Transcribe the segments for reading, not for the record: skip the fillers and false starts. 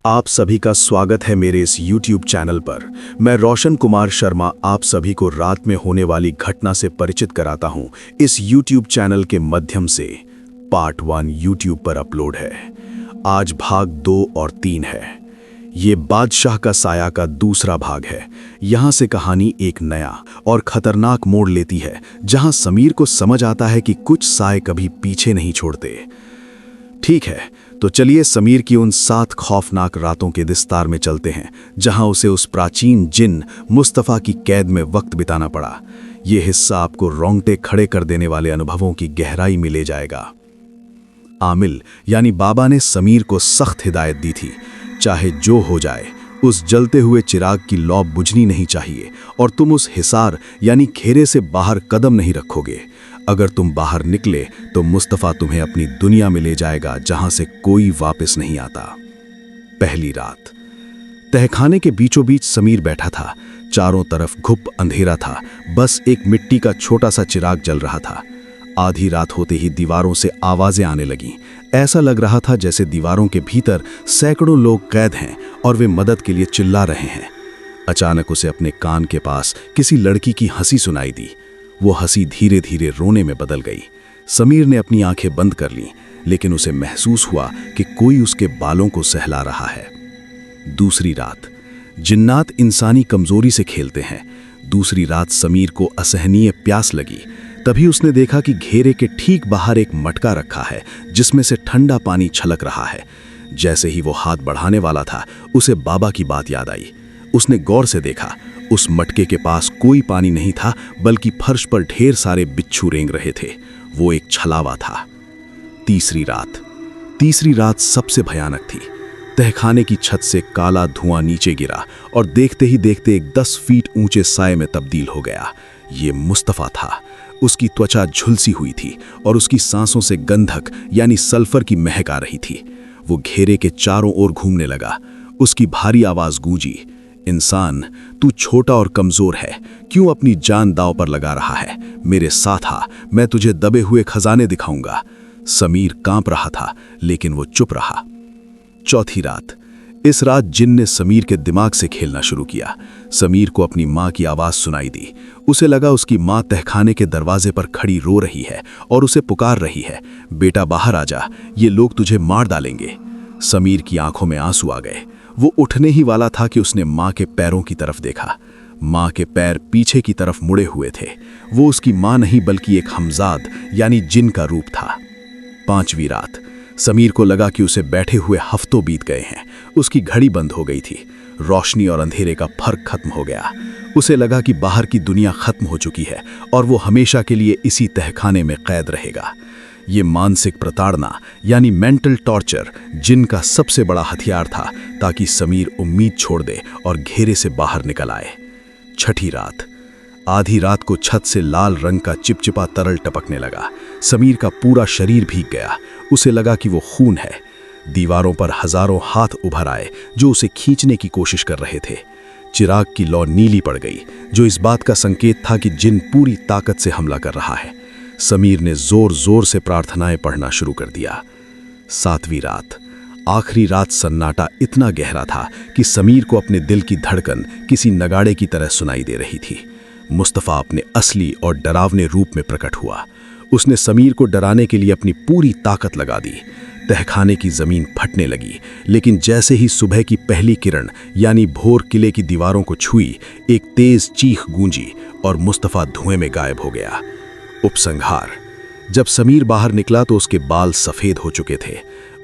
आप सभी का स्वागत है मेरे इस YouTube चैनल पर। मैं रोशन कुमार शर्मा आप सभी को रात में होने वाली घटना से परिचित कराता हूं। इस YouTube चैनल के माध्यम से पार्ट 1 YouTube पर अपलोड है। आज भाग 2 और 3 है। ये बादशाह का साया का दूसरा भाग है। यहाँ से कहानी एक नया और खतरनाक मोड़ लेती है, जहाँ समीर को समझ आता है कि कुछ साए कभी पीछे नहीं छोड़ते। ठीक है, तो चलिए समीर की उन 7 खौफनाक रातों के विस्तार में चलते हैं, जहां उसे उस प्राचीन जिन मुस्तफ़ा की कैद में वक्त बिताना पड़ा। यह हिस्सा आपको रोंगटे खड़े कर देने वाले अनुभवों की गहराई में ले जाएगा। आमिल यानी बाबा ने समीर को सख्त हिदायत दी थी, चाहे जो हो जाए उस जलते हुए चिराग की लौ बुझनी नहीं चाहिए और तुम उस हिसार यानी घेरे से बाहर कदम नहीं रखोगे। अगर तुम बाहर निकले तो मुस्तफ़ा तुम्हें अपनी दुनिया में ले जाएगा, जहां से कोई वापस नहीं आता। पहली रात। तहखाने के बीचों बीच समीर बैठा था। चारों तरफ घुप अंधेरा था, बस एक मिट्टी का छोटा सा चिराग जल रहा था। आधी रात होते ही दीवारों से आवाजें आने लगीं। ऐसा लग रहा था जैसे दीवारों के भीतर सैकड़ों लोग कैद हैं और वे मदद के लिए चिल्ला रहे हैं। अचानक उसे अपने कान के पास किसी लड़की की हंसी सुनाई दी। वो हंसी धीरे धीरे रोने में बदल गई। समीर ने अपनी आंखें बंद कर लीं, लेकिन उसे महसूस हुआ कि कोई उसके बालों को सहला रहा है। दूसरी रात। जिन्नात इंसानी कमजोरी से खेलते हैं। दूसरी रात समीर को असहनीय प्यास लगी। तभी उसने देखा कि घेरे के ठीक बाहर एक मटका रखा है, जिसमें से ठंडा पानी छलक रहा है। जैसे ही वो हाथ बढ़ाने वाला था, उसे बाबा की बात याद आई। उसने गौर से देखा, उस मटके के पास कोई पानी नहीं था, बल्कि फर्श पर ढेर सारे बिच्छू रेंग रहे थे। वो एक छलावा था। तीसरी रात। तीसरी रात सबसे भयानक थी। तहखाने की छत से काला धुआं नीचे गिरा और देखते ही देखते एक 10 फीट ऊंचे साए में तब्दील हो गया। ये मुस्तफ़ा था। उसकी त्वचा झुलसी हुई थी और उसकी सांसों से गंधक यानी सल्फर की महक आ रही थी। वो घेरे के चारों ओर घूमने लगा। उसकी भारी आवाज गूंजी, इंसान, तू छोटा और कमजोर है, क्यों अपनी जान दांव पर लगा रहा है? मेरे साथ आ, मैं तुझे दबे हुए खजाने दिखाऊंगा। समीर कांप रहा था, लेकिन वो चुप रहा। चौथी रात। इस रात जिन ने समीर के दिमाग से खेलना शुरू किया। समीर को अपनी माँ की आवाज सुनाई दी। उसे लगा उसकी माँ तहखाने के दरवाजे पर खड़ी रो रही है और उसे पुकार रही है, बेटा बाहर आ जा, ये लोग तुझे मार डालेंगे। समीर की आंखों में आंसू आ गए। वो उठने ही वाला था कि उसने माँ के पैरों की तरफ देखा। माँ के पैर पीछे की तरफ मुड़े हुए थे। वो उसकी माँ नहीं बल्कि एक हमजाद यानी जिन का रूप था। पांचवी रात। समीर को लगा कि उसे बैठे हुए हफ्तों बीत गए हैं। उसकी घड़ी बंद हो गई थी। रोशनी और अंधेरे का फर्क खत्म हो गया। उसे लगा कि बाहर की दुनिया खत्म हो चुकी है और वो हमेशा के लिए इसी तहखाने में कैद रहेगा। ये मानसिक प्रताड़ना यानी मेंटल टॉर्चर जिन का सबसे बड़ा हथियार था, ताकि समीर उम्मीद छोड़ दे और घेरे से बाहर निकल आए। छठी रात। आधी रात को छत से लाल रंग का चिपचिपा तरल टपकने लगा। समीर का पूरा शरीर भीग गया। उसे लगा कि वो खून है। दीवारों पर हजारों हाथ उभर आए जो उसे खींचने की कोशिश कर रहे थे। चिराग की लौ नीली पड़ गई, जो इस बात का संकेत था कि जिन पूरी ताकत से हमला कर रहा है। समीर ने जोर जोर से प्रार्थनाएं पढ़ना शुरू कर दिया। सातवीं रात। आखिरी रात सन्नाटा इतना गहरा था कि समीर को अपने दिल की धड़कन किसी नगाड़े की तरह सुनाई दे रही थी। मुस्तफ़ा अपने असली और डरावने रूप में प्रकट हुआ। उसने समीर को डराने के लिए अपनी पूरी ताकत लगा दी। तहखाने की जमीन फटने लगी, लेकिन जैसे ही सुबह की पहली किरण यानी भोर किले की दीवारों को छुई, एक तेज चीख गूंजी और मुस्तफ़ा धुएं में गायब हो गया। उपसंहार। जब समीर बाहर निकला तो उसके बाल सफेद हो चुके थे।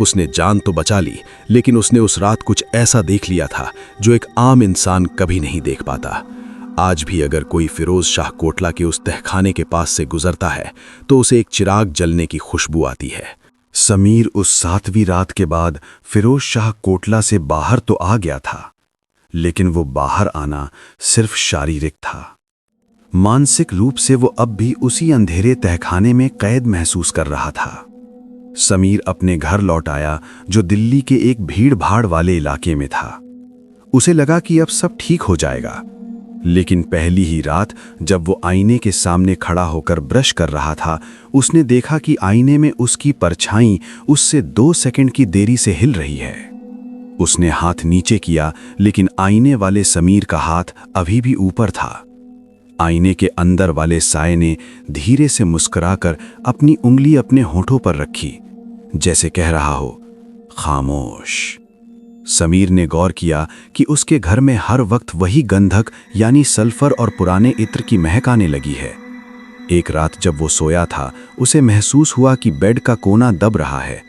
उसने जान तो बचा ली, लेकिन उसने उस रात कुछ ऐसा देख लिया था जो एक आम इंसान कभी नहीं देख पाता। आज भी अगर कोई फिरोज शाह कोटला के उस तहखाने के पास से गुजरता है तो उसे एक चिराग जलने की खुशबू आती है। समीर उस 7वीं रात के बाद फिरोज शाह कोटला से बाहर तो आ गया था, लेकिन वो बाहर आना सिर्फ शारीरिक था। मानसिक रूप से वो अब भी उसी अंधेरे तहखाने में कैद महसूस कर रहा था। समीर अपने घर लौट आया, जो दिल्ली के एक भीड़ भाड़ वाले इलाके में था। उसे लगा कि अब सब ठीक हो जाएगा, लेकिन पहली ही रात जब वो आईने के सामने खड़ा होकर ब्रश कर रहा था, उसने देखा कि आईने में उसकी परछाई उससे 2 सेकंड की देरी से हिल रही है। उसने हाथ नीचे किया, लेकिन आईने वाले समीर का हाथ अभी भी ऊपर था। आईने के अंदर वाले साये ने धीरे से मुस्कुराकर अपनी उंगली अपने होठों पर रखी, जैसे कह रहा हो, खामोश। समीर ने गौर किया कि उसके घर में हर वक्त वही गंधक यानी सल्फर और पुराने इत्र की महक आने लगी है। एक रात जब वो सोया था, उसे महसूस हुआ कि बेड का कोना दब रहा है,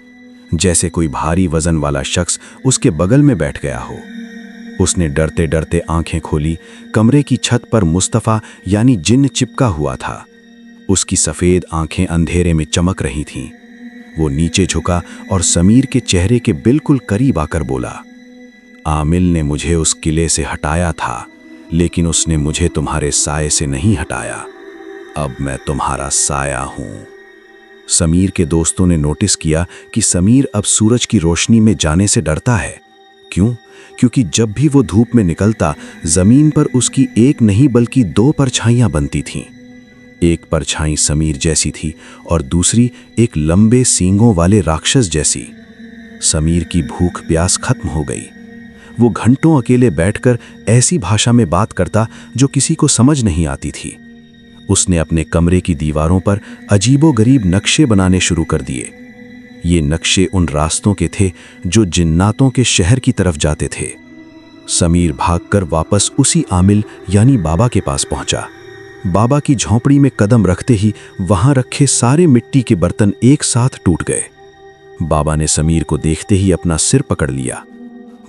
जैसे कोई भारी वजन वाला शख्स उसके बगल में बैठ गया हो। उसने डरते डरते आंखें खोली। कमरे की छत पर मुस्तफ़ा यानी जिन्न चिपका हुआ था। उसकी सफ़ेद आंखें अंधेरे में चमक रही थीं। वो नीचे झुका और समीर के चेहरे के बिल्कुल करीब आकर बोला, आमिल ने मुझे उस किले से हटाया था, लेकिन उसने मुझे तुम्हारे साये से नहीं हटाया। अब मैं तुम्हारा साया हूं। समीर के दोस्तों ने नोटिस किया कि समीर अब सूरज की रोशनी में जाने से डरता है। क्यों? क्योंकि जब भी वो धूप में निकलता, जमीन पर उसकी एक नहीं बल्कि 2 परछाइयां बनती थीं। एक परछाई समीर जैसी थी और दूसरी एक लंबे सींगों वाले राक्षस जैसी। समीर की भूख प्यास खत्म हो गई। वो घंटों अकेले बैठकर ऐसी भाषा में बात करता जो किसी को समझ नहीं आती थी। उसने अपने कमरे की दीवारों पर अजीबोगरीब नक्शे बनाने शुरू कर दिए। ये नक्शे उन रास्तों के थे जो जिन्नातों के शहर की तरफ जाते थे। समीर भागकर वापस उसी आमिल यानी बाबा के पास पहुंचा। बाबा की झोंपड़ी में कदम रखते ही वहां रखे सारे मिट्टी के बर्तन एक साथ टूट गए। बाबा ने समीर को देखते ही अपना सिर पकड़ लिया।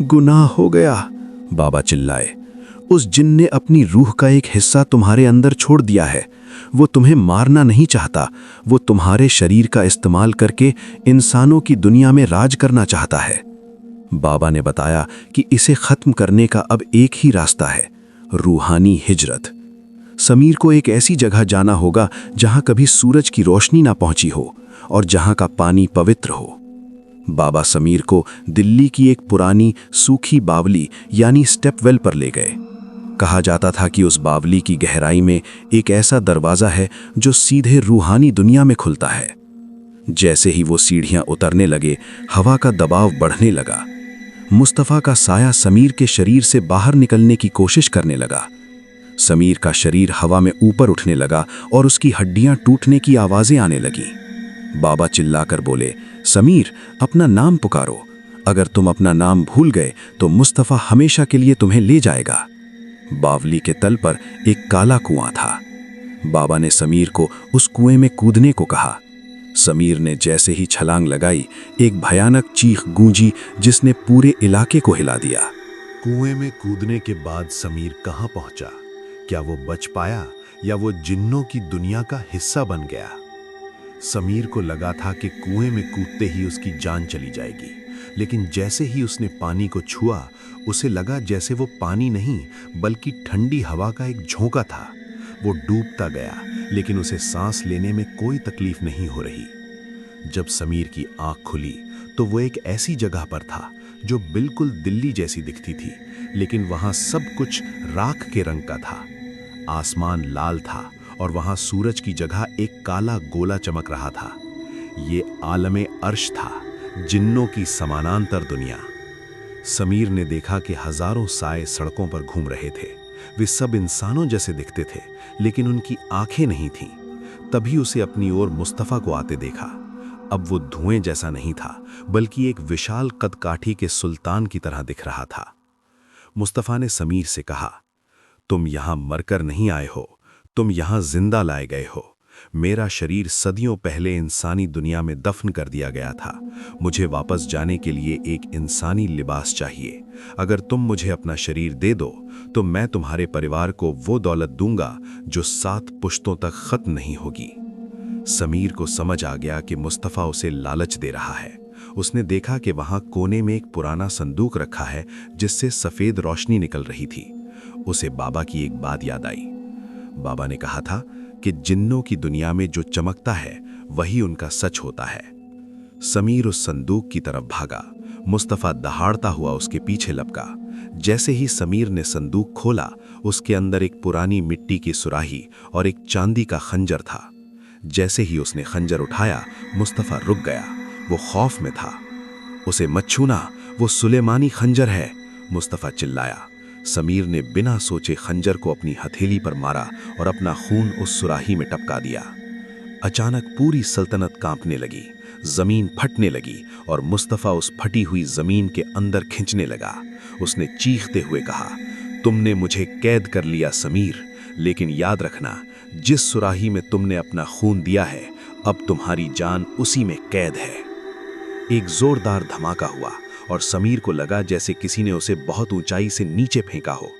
गुनाह हो गया, बाबा चिल्लाए। उस जिन ने अपनी रूह का एक हिस्सा तुम्हारे अंदर छोड़ दिया है। वो तुम्हें मारना नहीं चाहता, वो तुम्हारे शरीर का इस्तेमाल करके इंसानों की दुनिया में राज करना चाहता है। बाबा ने बताया कि इसे खत्म करने का अब एक ही रास्ता है, रूहानी हिजरत। समीर को एक ऐसी जगह जाना होगा जहां कभी सूरज की रोशनी ना पहुंची हो और जहां का पानी पवित्र हो। बाबा समीर को दिल्ली की एक पुरानी सूखी बावली यानी स्टेपवेल पर ले गए। कहा जाता था कि उस बावली की गहराई में एक ऐसा दरवाज़ा है जो सीधे रूहानी दुनिया में खुलता है। जैसे ही वो सीढ़ियां उतरने लगे, हवा का दबाव बढ़ने लगा। मुस्तफ़ा का साया समीर के शरीर से बाहर निकलने की कोशिश करने लगा। समीर का शरीर हवा में ऊपर उठने लगा और उसकी हड्डियां टूटने की आवाज़ें आने लगीं। बाबा चिल्लाकर बोले, समीर, अपना नाम पुकारो। अगर तुम अपना नाम भूल गए तो मुस्तफ़ा हमेशा के लिए तुम्हें ले जाएगा। बावली के तल पर एक काला कुआं था। बाबा ने समीर को उस कुएं में कूदने को कहा। समीर ने जैसे ही छलांग लगाई, एक भयानक चीख गूंजी जिसने पूरे इलाके को हिला दिया। कुएं में कूदने के बाद समीर कहां पहुंचा? क्या वो बच पाया या वो जिन्नों की दुनिया का हिस्सा बन गया? समीर को लगा था कि कुएं में कूदते ही उसकी जान चली जाएगी, लेकिन जैसे ही उसने पानी को छुआ, उसे लगा जैसे वो पानी नहीं बल्कि ठंडी हवा का एक झोंका था। वो डूबता गया, लेकिन उसे सांस लेने में कोई तकलीफ नहीं हो रही। जब समीर की आंख खुली तो वो एक ऐसी जगह पर था जो बिल्कुल दिल्ली जैसी दिखती थी, लेकिन वहां सब कुछ राख के रंग का था। आसमान लाल था और वहां सूरज की जगह एक काला गोला चमक रहा था। ये आलमे अर्श था, जिन्नों की समानांतर दुनिया। समीर ने देखा कि हजारों साए सड़कों पर घूम रहे थे। वे सब इंसानों जैसे दिखते थे, लेकिन उनकी आंखें नहीं थीं। तभी उसे अपनी ओर मुस्तफ़ा को आते देखा। अब वो धुएं जैसा नहीं था, बल्कि एक विशाल कदकाठी के सुल्तान की तरह दिख रहा था। मुस्तफ़ा ने समीर से कहा, तुम यहां मरकर नहीं आए हो, तुम यहां जिंदा लाए गए हो। मेरा शरीर सदियों पहले इंसानी दुनिया में दफन कर दिया गया था। मुझे वापस जाने के लिए एक इंसानी लिबास चाहिए। अगर तुम मुझे अपना शरीर दे दो तो मैं तुम्हारे परिवार को वो दौलत दूंगा जो 7 पुश्तों तक खत्म नहीं होगी। समीर को समझ आ गया कि मुस्तफ़ा उसे लालच दे रहा है। उसने देखा कि वहां कोने में एक पुराना संदूक रखा है जिससे सफ़ेद रोशनी निकल रही थी। उसे बाबा की एक बात याद आई। बाबा ने कहा था कि जिन्नों की दुनिया में जो चमकता है वही उनका सच होता है। समीर उस संदूक की तरफ भागा। मुस्तफ़ा दहाड़ता हुआ उसके पीछे लपका। जैसे ही समीर ने संदूक खोला, उसके अंदर एक पुरानी मिट्टी की सुराही और एक चांदी का खंजर था। जैसे ही उसने खंजर उठाया, मुस्तफ़ा रुक गया। वो खौफ में था। उसे मत छूना, वो सुलेमानी खंजर है, मुस्तफ़ा चिल्लाया। समीर ने बिना सोचे खंजर को अपनी हथेली पर मारा और अपना खून उस सुराही में टपका दिया। अचानक पूरी सल्तनत कांपने लगी, जमीन फटने लगी और मुस्तफ़ा उस फटी हुई जमीन के अंदर खिंचने लगा। उसने चीखते हुए कहा, तुमने मुझे कैद कर लिया समीर, लेकिन याद रखना, जिस सुराही में तुमने अपना खून दिया है, अब तुम्हारी जान उसी में कैद है। एक जोरदार धमाका हुआ और समीर को लगा जैसे किसी ने उसे बहुत ऊंचाई से नीचे फेंका हो।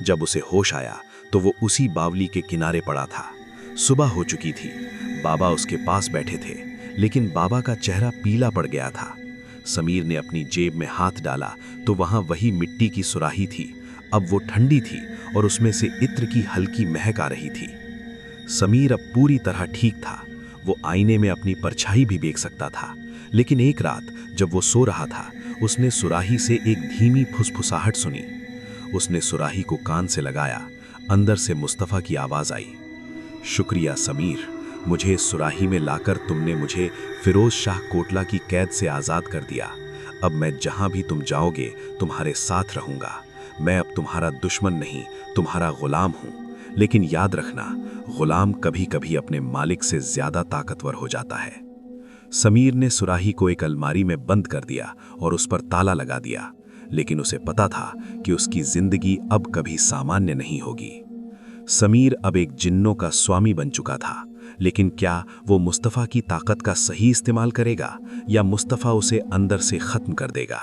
जब उसे होश आया तो वो उसी बावली के किनारे पड़ा था। सुबह हो चुकी थी। बाबा उसके पास बैठे थे, लेकिन बाबा का चेहरा पीला पड़ गया था। समीर ने अपनी जेब में हाथ डाला तो वहां वही मिट्टी की सुराही थी। अब वो ठंडी थी और उसमें से इत्र की हल्की महक आ रही थी। समीर अब पूरी तरह ठीक था। वो आईने में अपनी परछाई भी देख सकता था। लेकिन एक रात जब वो सो रहा था, उसने सुराही से एक धीमी फुसफुसाहट सुनी। उसने सुराही को कान से लगाया। अंदर से मुस्तफ़ा की आवाज़ आई, शुक्रिया समीर, मुझे इस सुराही में लाकर तुमने मुझे फिरोज शाह कोटला की कैद से आज़ाद कर दिया। अब मैं जहाँ भी तुम जाओगे तुम्हारे साथ रहूँगा। मैं अब तुम्हारा दुश्मन नहीं, तुम्हारा गुलाम हूँ। लेकिन याद रखना, गुलाम कभी कभी अपने मालिक से ज़्यादा ताकतवर हो जाता है। समीर ने सुराही को एक अलमारी में बंद कर दिया और उस पर ताला लगा दिया। लेकिन उसे पता था कि उसकी जिंदगी अब कभी सामान्य नहीं होगी। समीर अब एक जिन्नों का स्वामी बन चुका था। लेकिन क्या वो मुस्तफ़ा की ताकत का सही इस्तेमाल करेगा या मुस्तफ़ा उसे अंदर से ख़त्म कर देगा?